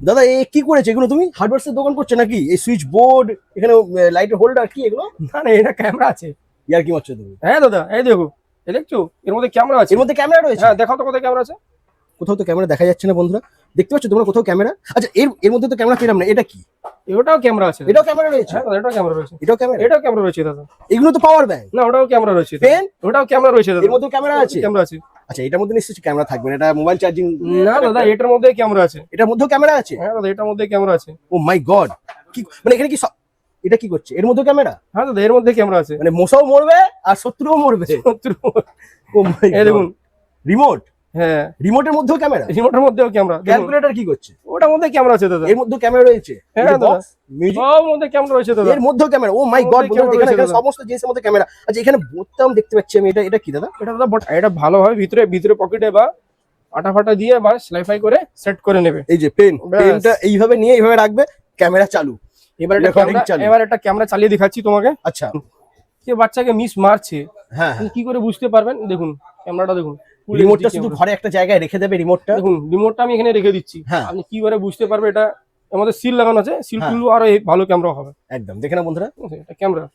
দাদা এ কি করেছে এগুলো? তুমি হার্ডওয়্যারস এর দোকান করছো নাকি? এই সুইচ বোর্ড, এখানে লাইটের হোল্ডার, কি এগুলো? না না, এটা ক্যামেরা আছে। ইয়ার কি মারছো তুমি? হ্যাঁ দাদা, এই দেখো, এই দেখছো এর মধ্যে ক্যামেরা আছে। এর মধ্যে ক্যামেরা রয়েছে? হ্যাঁ দেখাও তো কোথায় ক্যামেরা আছে। কোথাও তো ক্যামেরা দেখা যাচ্ছে না বন্ধুরা। দেখতে পাচ্ছ তোমরা কোথাও ক্যামেরা? আচ্ছা এর মধ্যে তো ক্যামেরা পেলাম না, এটা কি? এটাও ক্যামেরা আছে। এটাও ক্যামেরা রয়েছে? হ্যাঁ দাদা, এটাও ক্যামেরা রয়েছে। এটাও ক্যামেরা? এটাও ক্যামেরা রয়েছে দাদা। এগুলো তো পাওয়ার ব্যাংক। না, ওটাও ক্যামেরা রয়েছে। পেন? ওটাও ক্যামেরা রয়েছে দাদা। এর মধ্যে ক্যামেরা আছে? ক্যামেরা আছে। আচ্ছা এটার মধ্যে নিশ্চয়ই ক্যামেরা থাকবে না, এটা মোবাইল চার্জিং। না দাদা, এটার মধ্যে ক্যামেরা আছে। এটার মধ্যেও ক্যামেরা আছে? হ্যাঁ দাদা, এটার মধ্যে ক্যামেরা আছে। ও মাই গড, কি মানে এখানে কি এটা কি করছে? এর মধ্যে ক্যামেরা? হ্যাঁ দাদা, এর মধ্যে ক্যামেরা আছে। মানে মশাও মরবে আর শত্রুও মরবে। ও মাই এই গড। দেখুন। রিমোট? হ্যাঁ, রিমোটের মধ্যেও ক্যামেরা? রিমোটের মধ্যেও ক্যামেরা। ক্যালকুলেটর কি করছে? ওটার মধ্যে ক্যামেরা আছে দাদা। এর মধ্যে ক্যামেরা রয়েছে? হ্যাঁ দাদা, সব মধ্যে ক্যামেরা রয়েছে দাদা। এর মধ্যেও ক্যামেরা? ও মাই এর গড, মধ্যে camera এখানে রয়েছে দাদা। সমস্ত জিনিসের মধ্যে ক্যামেরা। আচ্ছা এখানে বোতাম দেখতে পাচ্ছি আমি, এটা কি দাদা? এটা দাদা এটা ভালোভাবে ভিতরে ভিতরে পকেটে বা আটা ফাটা দিয়ে বা সেলাই করে সেট করে নেবে। এই যে পেন, ব্যাস। পেনটা এইভাবে নিয়ে এইভাবে রাখবে, ক্যামেরা চালু। Recording চালু। এবার একটা ক্যামেরা চালিয়ে দেখাচ্ছি তোমাকে। আচ্ছা যে বাচ্চাকে মিস মারছে, হ্যাঁ আপনি কি করে বুঝতে পারবেন? দেখুন ক্যামেরাটা দেখুন। রিমোটটা শুধু ঘরে একটা জায়গায় রেখে দেবে রিমোটটা। দেখুন রিমোটটা আমি এখানে রেখে দিচ্ছি। হ্যাঁ। আপনি কি করে বুঝতে পারবে? এটা আমাদের সিল লাগানো আছে, সিল হ্যাঁ। খুললে আরো ভালো ক্যামেরা হবে। একদম দেখে না বন্ধুরা। ঠিক আছে? এটা ক্যামেরা।